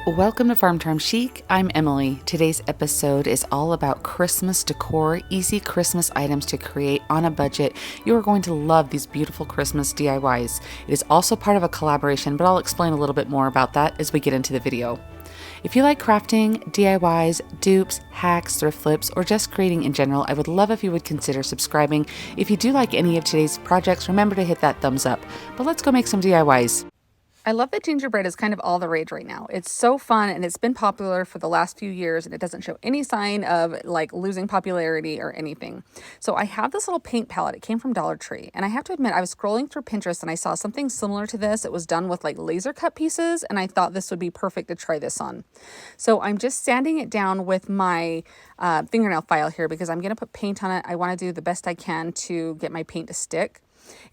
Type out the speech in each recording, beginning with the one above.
Welcome to Farm Term Chic. I'm Emily. Today's episode is all about Christmas decor, easy Christmas items to create on a budget. You are going to love these beautiful Christmas DIYs. It is also part of a collaboration, but I'll explain a little bit more about that as we get into the video. If you like crafting, DIYs, dupes, hacks, thrift flips, or just creating in general, I would love if you would consider subscribing. If you do like any of today's projects, remember to hit that thumbs up. But let's go make some DIYs. I love that gingerbread is kind of all the rage right now. It's so fun and it's been popular for the last few years and it doesn't show any sign of like losing popularity or anything. So I have this little paint palette. It came from Dollar Tree and I have to admit I was scrolling through Pinterest and I saw something similar to this. It was done with like laser cut pieces and I thought this would be perfect to try this on. So I'm just sanding it down with my fingernail file here because I'm going to put paint on it. I want to do the best I can to get my paint to stick.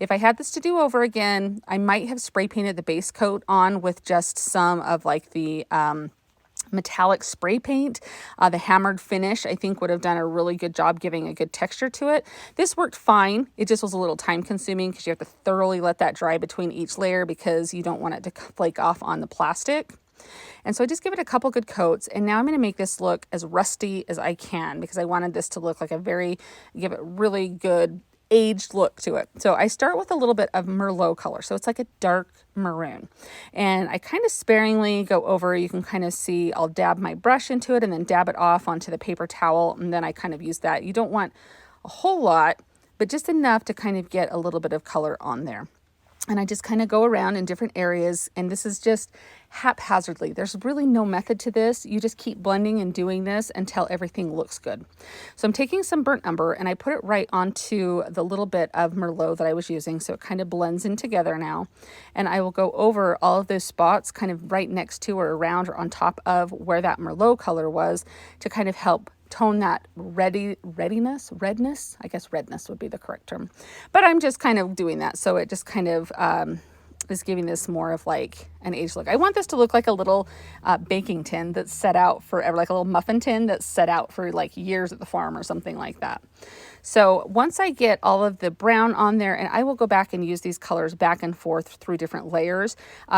If I had this to do over again, I might have spray painted the base coat on with just some of like the metallic spray paint. The hammered finish I think would have done a really good job giving a good texture to it. This worked fine. It just was a little time consuming because you have to thoroughly let that dry between each layer because you don't want it to flake off on the plastic. And so I just give it a couple good coats and now I'm going to make this look as rusty as I can because I wanted this to look like give it really good aged look to it. So I start with a little bit of Merlot color. So it's like a dark maroon. And I kind of sparingly go over, you can kind of see, I'll dab my brush into it and then dab it off onto the paper towel. And then I kind of use that. You don't want a whole lot, but just enough to kind of get a little bit of color on there. And I just kind of go around in different areas and this is just haphazardly. There's really no method to this. You just keep blending and doing this until everything looks good. So I'm taking some burnt umber and I put it right onto the little bit of Merlot that I was using. So it kind of blends in together now. And I will go over all of those spots kind of right next to or around or on top of where that Merlot color was to kind of help tone that redness, I guess redness would be the correct term, but I'm just kind of doing that. So it just kind of is giving this more of like an aged look. I want this to look like a little baking tin that's set out forever, like a little muffin tin that's set out for like years at the farm or something like that. So once I get all of the brown on there, and I will go back and use these colors back and forth through different layers.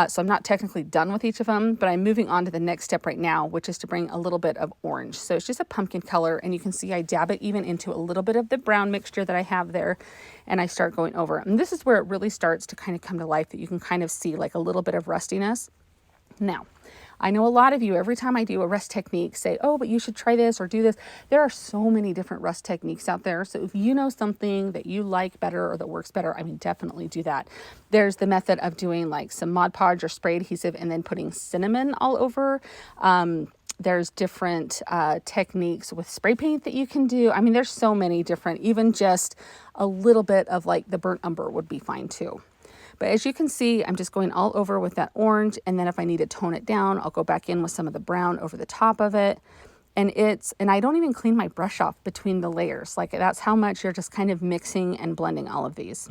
So I'm not technically done with each of them, but I'm moving on to the next step right now, which is to bring a little bit of orange. So it's just a pumpkin color, and you can see I dab it even into a little bit of the brown mixture that I have there, and I start going over. And this is where it really starts to kind of come to life, that you can kind of see like a little bit of rustiness. Now, I know a lot of you, every time I do a rust technique, say, oh, but you should try this or do this. There are so many different rust techniques out there. So if you know something that you like better or that works better, I mean, definitely do that. There's the method of doing like some Mod Podge or spray adhesive and then putting cinnamon all over. There's different techniques with spray paint that you can do. I mean, there's so many different, even just a little bit of like the burnt umber would be fine too. But as you can see, I'm just going all over with that orange. And then if I need to tone it down, I'll go back in with some of the brown over the top of it. And I don't even clean my brush off between the layers. Like that's how much you're just kind of mixing and blending all of these.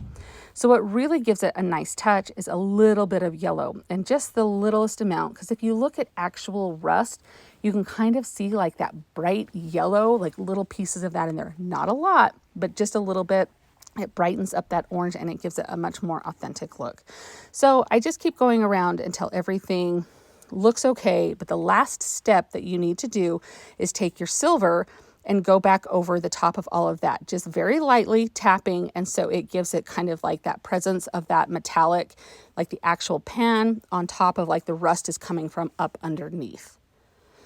So what really gives it a nice touch is a little bit of yellow, and just the littlest amount. Because if you look at actual rust, you can kind of see like that bright yellow, like little pieces of that in there. Not a lot, but just a little bit. It brightens up that orange and it gives it a much more authentic look. So I just keep going around until everything looks okay. But the last step that you need to do is take your silver and go back over the top of all of that, just very lightly tapping. And so it gives it kind of like that presence of that metallic, like the actual pan on top of like the rust is coming from up underneath.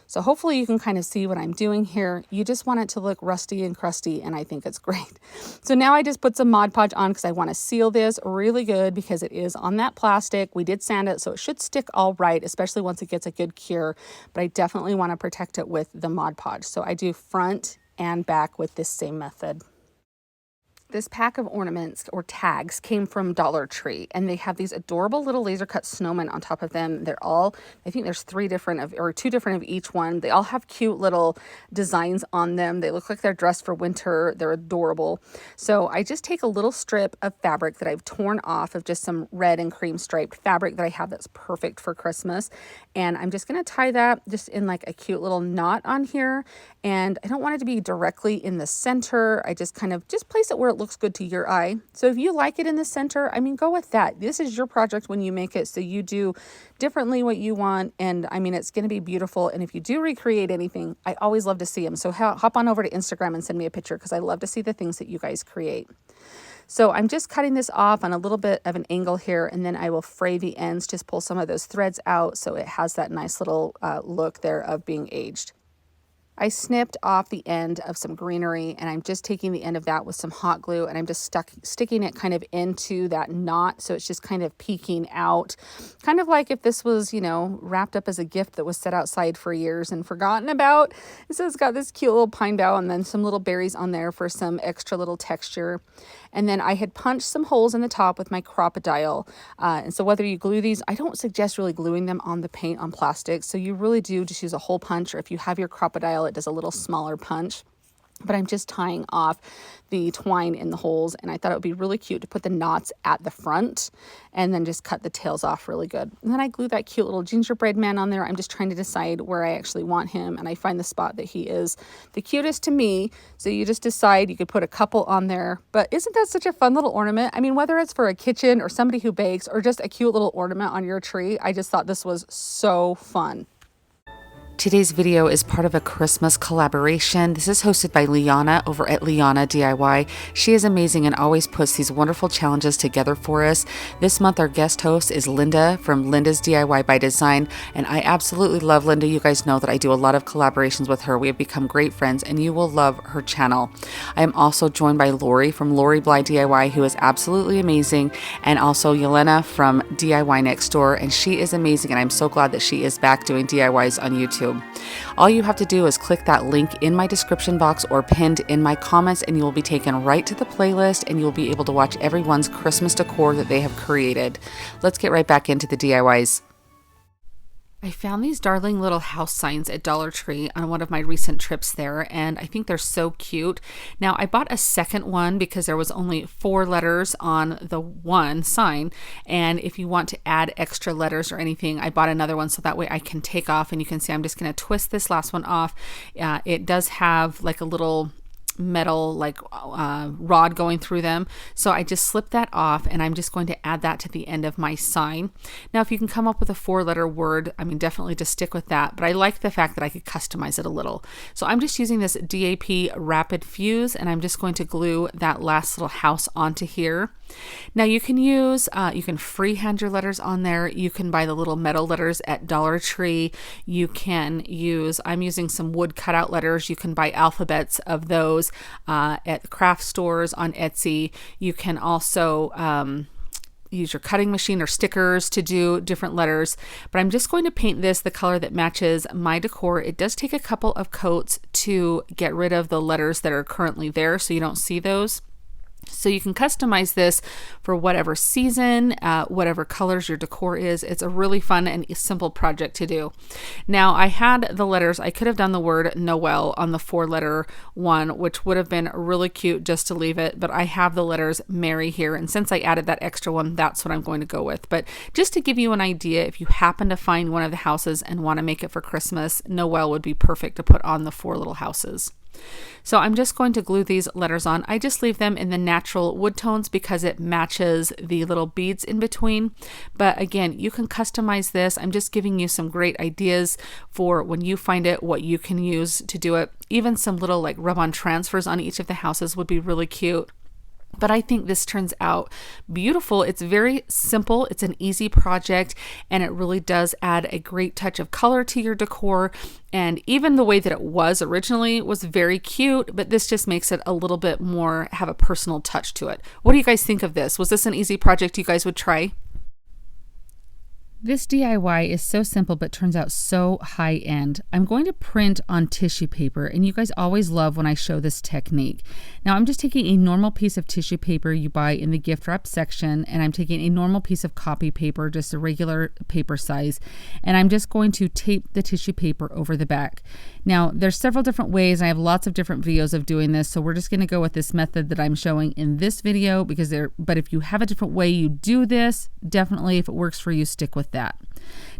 So hopefully you can kind of see what I'm doing here. You just want it to look rusty and crusty, and I think it's great. So now I just put some Mod Podge on because I want to seal this really good because it is on that plastic. We did sand it, so it should stick all right, especially once it gets a good cure. But I definitely want to protect it with the Mod Podge. So I do front and back with this same method. This pack of ornaments or tags came from Dollar Tree, and they have these adorable little laser cut snowmen on top of them. They're all, I think there's two different of each one. They all have cute little designs on them. They look like they're dressed for winter. They're adorable. So I just take a little strip of fabric that I've torn off of just some red and cream striped fabric that I have that's perfect for Christmas. And I'm just going to tie that just in like a cute little knot on here. And I don't want it to be directly in the center. I just kind of just place it where it looks good to your eye. So if you like it in the center, I mean, go with that. This is your project when you make it, so you do differently what you want, and I mean, it's going to be beautiful. And if you do recreate anything, I always love to see them. So hop on over to Instagram and send me a picture, because I love to see the things that you guys create. So I'm just cutting this off on a little bit of an angle here, and then I will fray the ends, just pull some of those threads out so it has that nice little look there of being aged. I snipped off the end of some greenery, and I'm just taking the end of that with some hot glue, and I'm just sticking it kind of into that knot, so it's just kind of peeking out, kind of like if this was, you know, wrapped up as a gift that was set outside for years and forgotten about. So it's got this cute little pine bough and then some little berries on there for some extra little texture. And then I had punched some holes in the top with my Crop-A-Dile. And so whether you glue these, I don't suggest really gluing them on the paint on plastic. So you really do just use a hole punch, or if you have your Crop-A-Dile, it does a little smaller punch. But I'm just tying off the twine in the holes, and I thought it would be really cute to put the knots at the front and then just cut the tails off really good. And then I glue that cute little gingerbread man on there. I'm just trying to decide where I actually want him, and I find the spot that he is the cutest to me. So you just decide, you could put a couple on there, but isn't that such a fun little ornament? I mean, whether it's for a kitchen or somebody who bakes or just a cute little ornament on your tree, I just thought this was so fun. Today's video is part of a Christmas collaboration. This is hosted by Liana over at LindasDIY. She is amazing and always puts these wonderful challenges together for us. This month our guest host is Linda from LindasDIYbyDesign, and I absolutely love Linda. You guys know that I do a lot of collaborations with her. We have become great friends, and you will love her channel. I am also joined by Lori from Lori Bly DIY, who is absolutely amazing, and also Yelena from DIY Next Door, and she is amazing, and I'm so glad that she is back doing DIYs on YouTube. All you have to do is click that link in my description box or pinned in my comments, and you will be taken right to the playlist, and you'll be able to watch everyone's Christmas decor that they have created. Let's get right back into the DIYs. I found these darling little house signs at Dollar Tree on one of my recent trips there, and I think they're so cute. Now, I bought a second one because there was only 4 letters on the one sign, and if you want to add extra letters or anything, I bought another one so that way I can take off, and you can see I'm just going to twist this last one off. It does have like a little metal rod going through them, so I just slipped that off, and I'm just going to add that to the end of my sign. Now, if you can come up with a 4-letter word, I mean, definitely just stick with that, but I like the fact that I could customize it a little. So I'm just using this DAP Rapid Fuse, and I'm just going to glue that last little house onto here. Now you can use, you can freehand your letters on there. You can buy the little metal letters at Dollar Tree. You can use, I'm using some wood cutout letters. You can buy alphabets of those at craft stores on Etsy. You can also use your cutting machine or stickers to do different letters, but I'm just going to paint this the color that matches my decor. It does take a couple of coats to get rid of the letters that are currently there, so you don't see those. So you can customize this for whatever season, whatever colors your decor is. It's a really fun and simple project to do. Now, I had the letters, I could have done the word Noel on the 4-letter one, which would have been really cute just to leave it, but I have the letters Mary here, and since I added that extra one, that's what I'm going to go with. But just to give you an idea, if you happen to find one of the houses and want to make it for Christmas, Noel would be perfect to put on the 4 little houses. So I'm just going to glue these letters on. I just leave them in the natural wood tones because it matches the little beads in between. But again, you can customize this. I'm just giving you some great ideas for when you find it, what you can use to do it. Even some little like rub-on transfers on each of the houses would be really cute. But I think this turns out beautiful. It's very simple. It's an easy project, and it really does add a great touch of color to your decor. And even the way that it was originally was very cute, but this just makes it a little bit more, have a personal touch to it. What do you guys think of this? Was this an easy project you guys would try? This DIY is so simple but turns out so high end. I'm going to print on tissue paper, and you guys always love when I show this technique. Now I'm just taking a normal piece of tissue paper you buy in the gift wrap section, and I'm taking a normal piece of copy paper, just a regular paper size, and I'm just going to tape the tissue paper over the back. Now there's several different ways. I have lots of different videos of doing this, so we're just going to go with this method that I'm showing in this video but if you have a different way you do this, definitely if it works for you, stick with that.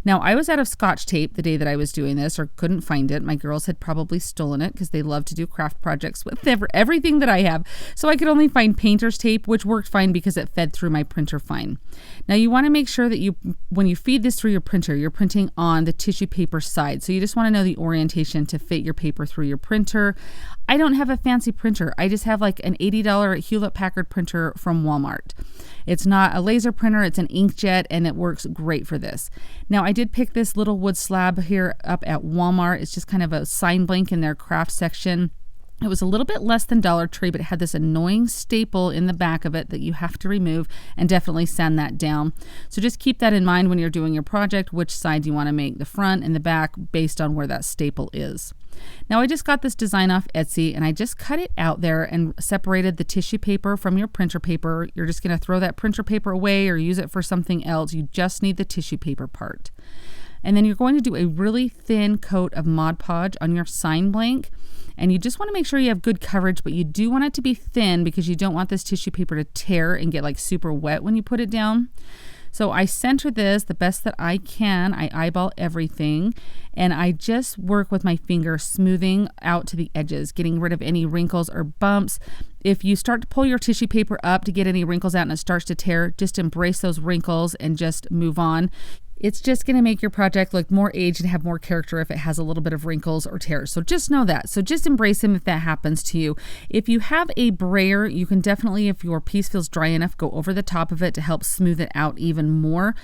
Now, I was out of Scotch tape the day that I was doing this, or couldn't find it. My girls had probably stolen it because they love to do craft projects with everything that I have. So I could only find painter's tape, which worked fine because it fed through my printer fine. Now, you want to make sure that when you feed this through your printer, you're printing on the tissue paper side. So you just want to know the orientation to fit your paper through your printer. I don't have a fancy printer. I just have like an $80 Hewlett-Packard printer from Walmart. It's not a laser printer, it's an inkjet, and it works great for this. Now, I did pick this little wood slab here up at Walmart. It's just kind of a sign blank in their craft section. It was a little bit less than Dollar Tree, but it had this annoying staple in the back of it that you have to remove, and definitely sand that down. So just keep that in mind when you're doing your project, which side you want to make, the front and the back, based on where that staple is. Now, I just got this design off Etsy, and I just cut it out there and separated the tissue paper from your printer paper. You're just going to throw that printer paper away or use it for something else. You just need the tissue paper part. And then you're going to do a really thin coat of Mod Podge on your sign blank. And you just want to make sure you have good coverage, but you do want it to be thin because you don't want this tissue paper to tear and get like super wet when you put it down. So I center this the best that I can. I eyeball everything, and I just work with my finger, smoothing out to the edges, getting rid of any wrinkles or bumps. If you start to pull your tissue paper up to get any wrinkles out and it starts to tear, just embrace those wrinkles and just move on. It's just going to make your project look more aged and have more character if it has a little bit of wrinkles or tears. So just know that. So just embrace them if that happens to you. If you have a brayer, you can definitely, if your piece feels dry enough, go over the top of it to help smooth it out even more.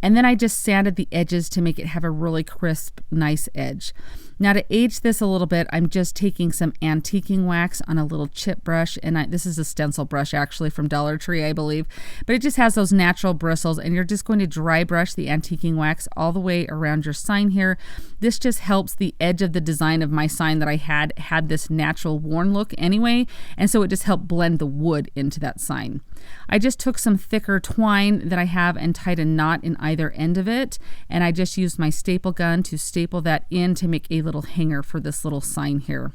And then I just sanded the edges to make it have a really crisp, nice edge. Now, to age this a little bit, I'm just taking some antiquing wax on a little chip brush, and this is a stencil brush actually from Dollar Tree, I believe, but it just has those natural bristles, and you're just going to dry brush the antiquing wax all the way around your sign here. This just helps the edge of the design of my sign that I had this natural worn look anyway, and so it just helped blend the wood into that sign. I just took some thicker twine that I have and tied a knot in either end of it, and I just used my staple gun to staple that in to make a little hanger for this little sign here.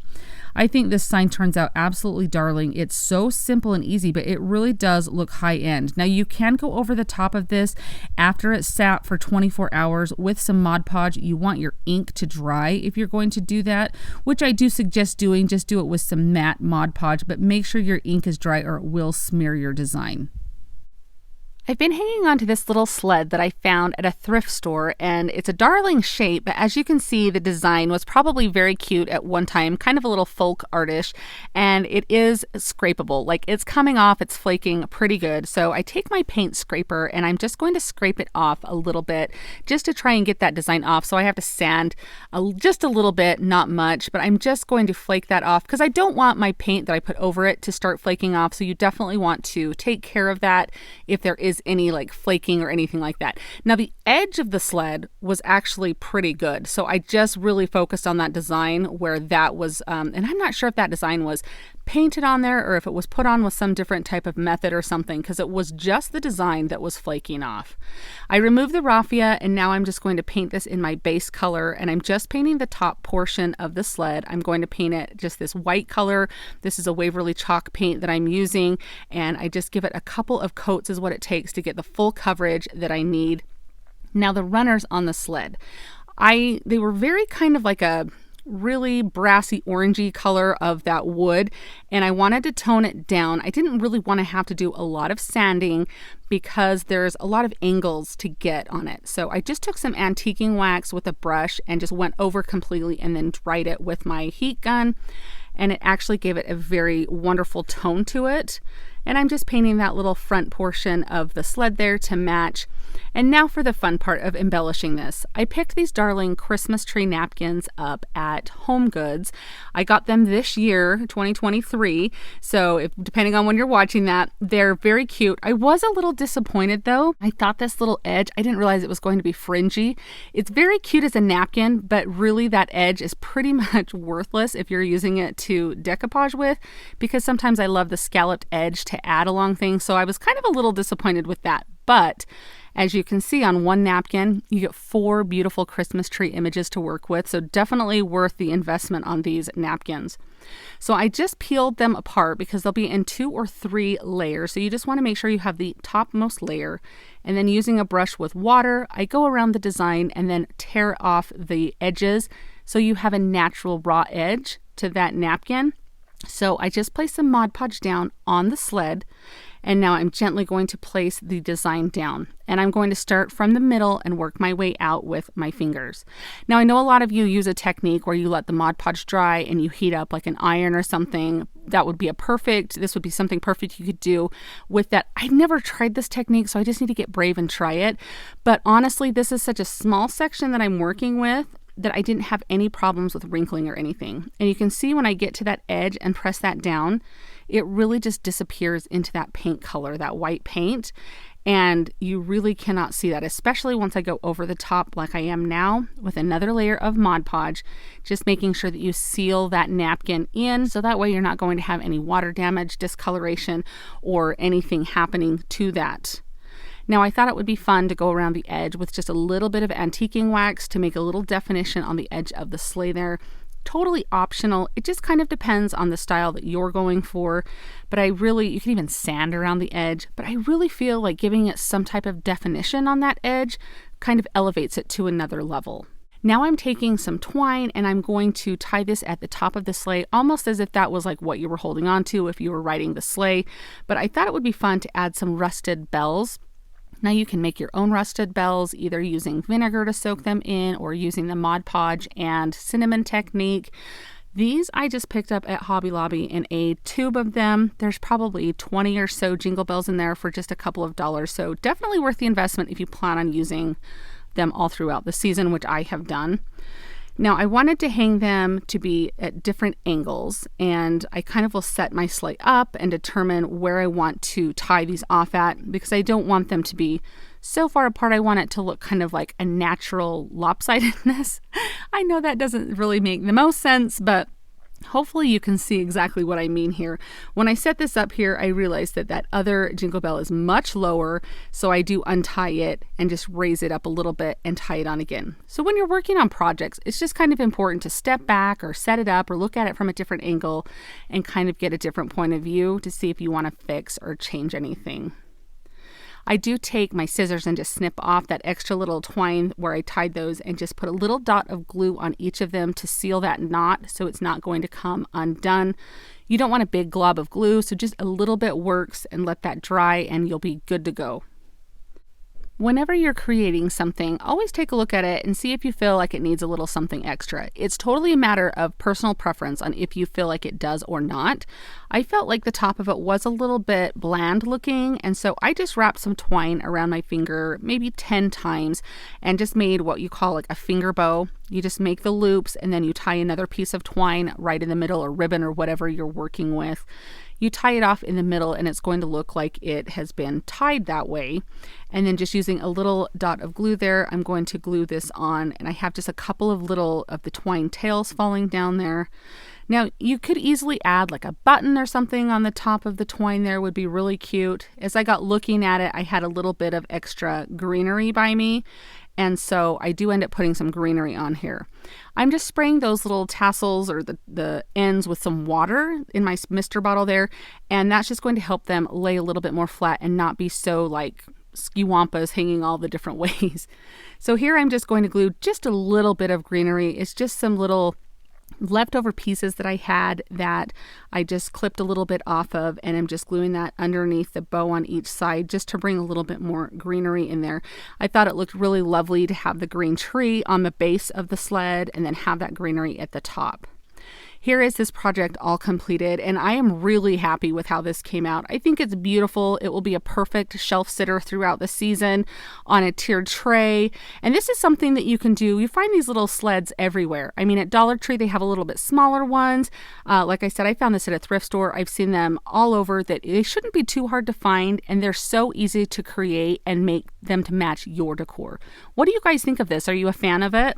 I think this sign turns out absolutely darling. It's so simple and easy, but it really does look high end. Now, you can go over the top of this after it's sat for 24 hours with some Mod Podge. You want your ink to dry if you're going to do that, which I do suggest doing. Just do it with some matte Mod Podge, but make sure your ink is dry or it will smear your design. I've been hanging on to this little sled that I found at a thrift store, and it's a darling shape, but as you can see, the design was probably very cute at one time, kind of a little folk artish, and it is scrapable. Like, it's coming off, it's flaking pretty good. So I take my paint scraper and I'm just going to scrape it off a little bit just to try and get that design off. So I have to sand just a little bit, not much, but I'm just going to flake that off because I don't want my paint that I put over it to start flaking off. So you definitely want to take care of that if there is any like flaking or anything like that. Now, the edge of the sled was actually pretty good, so I just really focused on that design where that was and I'm not sure if that design was painted on there or if it was put on with some different type of method or something, because it was just the design that was flaking off. I removed the raffia, and now I'm just going to paint this in my base color, and I'm just painting the top portion of the sled. I'm going to paint it just this white color. This is a Waverly chalk paint that I'm using, and I just give it a couple of coats is what it takes to get the full coverage that I need. Now, the runners on the sled, they were very kind of like a really brassy orangey color of that wood, and I wanted to tone it down. I didn't really want to have to do a lot of sanding because there's a lot of angles to get on it. So I just took some antiquing wax with a brush and just went over completely and then dried it with my heat gun, and it actually gave it a very wonderful tone to it. And I'm just painting that little front portion of the sled there to match. And now for the fun part of embellishing this. I picked these darling Christmas tree napkins up at Home Goods. I got them this year, 2023. So depending on when you're watching that, they're very cute. I was a little disappointed though. I thought this little edge, I didn't realize it was going to be fringy. It's very cute as a napkin, but really that edge is pretty much worthless if you're using it to decoupage with, because sometimes I love the scalloped edge to add along things. So I was kind of a little disappointed with that. But as you can see on one napkin, you get 4 beautiful Christmas tree images to work with. So definitely worth the investment on these napkins. So I just peeled them apart because they'll be in 2 or 3 layers. So you just want to make sure you have the topmost layer. And then using a brush with water, I go around the design and then tear off the edges so you have a natural raw edge to that napkin. So I just place some Mod Podge down on the sled, and now I'm gently going to place the design down. And I'm going to start from the middle and work my way out with my fingers. Now I know a lot of you use a technique where you let the Mod Podge dry and you heat up like an iron or something. That would be this would be something perfect you could do with that. I've never tried this technique, so I just need to get brave and try it. But honestly, this is such a small section that I'm working with that I didn't have any problems with wrinkling or anything. And you can see when I get to that edge and press that down, it really just disappears into that paint color, that white paint. And you really cannot see that, especially once I go over the top like I am now with another layer of Mod Podge, just making sure that you seal that napkin in so that way you're not going to have any water damage, discoloration, or anything happening to that. Now I thought it would be fun to go around the edge with just a little bit of antiquing wax to make a little definition on the edge of the sleigh there. Totally optional. It just kind of depends on the style that you're going for. But you can even sand around the edge, but I really feel like giving it some type of definition on that edge kind of elevates it to another level. Now I'm taking some twine and I'm going to tie this at the top of the sleigh, almost as if that was like what you were holding on to if you were riding the sleigh. But I thought it would be fun to add some rusted bells. Now you can make your own rusted bells, either using vinegar to soak them in or using the Mod Podge and cinnamon technique. These I just picked up at Hobby Lobby in a tube of them. There's probably 20 or so jingle bells in there for just a couple of dollars. So definitely worth the investment if you plan on using them all throughout the season, which I have done. Now I wanted to hang them to be at different angles, and I kind of will set my sleigh up and determine where I want to tie these off at, because I don't want them to be so far apart. I want it to look kind of like a natural lopsidedness. I know that doesn't really make the most sense, but hopefully you can see exactly what I mean here. When I set this up here, I realized that that other jingle bell is much lower, so I do untie it and just raise it up a little bit and tie it on again. So when you're working on projects, it's just kind of important to step back or set it up or look at it from a different angle and kind of get a different point of view to see if you want to fix or change anything. I do take my scissors and just snip off that extra little twine where I tied those and just put a little dot of glue on each of them to seal that knot so it's not going to come undone. You don't want a big glob of glue, so just a little bit works, and let that dry and you'll be good to go. Whenever you're creating something, always take a look at it and see if you feel like it needs a little something extra. It's totally a matter of personal preference on if you feel like it does or not. I felt like the top of it was a little bit bland looking, and so I just wrapped some twine around my finger maybe 10 times and just made what you call like a finger bow. You just make the loops and then you tie another piece of twine right in the middle, or ribbon, or whatever you're working with. You tie it off in the middle and it's going to look like it has been tied that way. And then just using a little dot of glue there, I'm going to glue this on, and I have just a couple of little of the twine tails falling down there. Now you could easily add like a button or something on the top of the twine there, would be really cute. As I got looking at it, I had a little bit of extra greenery by me, and so I do end up putting some greenery on here. I'm just spraying those little tassels or the ends with some water in my mister bottle there, and that's just going to help them lay a little bit more flat and not be so like skiwampas hanging all the different ways. So here I'm just going to glue just a little bit of greenery. It's just some little leftover pieces that I had that I just clipped a little bit off of, and I'm just gluing that underneath the bow on each side just to bring a little bit more greenery in there. I thought it looked really lovely to have the green tree on the base of the sled and then have that greenery at the top. Here is this project all completed, and I am really happy with how this came out. I think it's beautiful. It will be a perfect shelf sitter throughout the season on a tiered tray. And this is something that you can do. You find these little sleds everywhere. I mean, at Dollar Tree, they have a little bit smaller ones. Like I said, I found this at a thrift store. I've seen them all over. That they shouldn't be too hard to find, and they're so easy to create and make them to match your decor. What do you guys think of this? Are you a fan of it?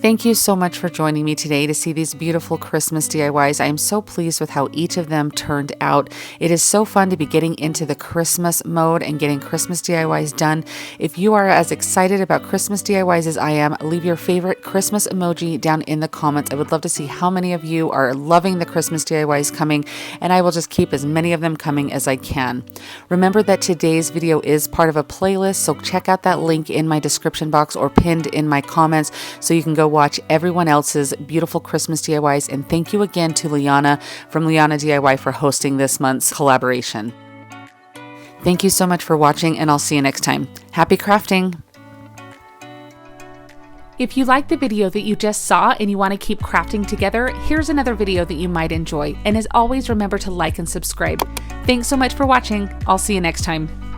Thank you so much for joining me today to see these beautiful Christmas DIYs. I am so pleased with how each of them turned out. It is so fun to be getting into the Christmas mode and getting Christmas DIYs done. If you are as excited about Christmas DIYs as I am, leave your favorite Christmas emoji down in the comments. I would love to see how many of you are loving the Christmas DIYs coming, and I will just keep as many of them coming as I can. Remember that today's video is part of a playlist, so check out that link in my description box or pinned in my comments so you can go watch everyone else's beautiful Christmas DIYs. And thank you again to Liana from Liana DIY for hosting this month's collaboration. Thank you so much for watching, and I'll see you next time. Happy crafting! If you like the video that you just saw and you want to keep crafting together, here's another video that you might enjoy. And as always, remember to like and subscribe. Thanks so much for watching. I'll see you next time.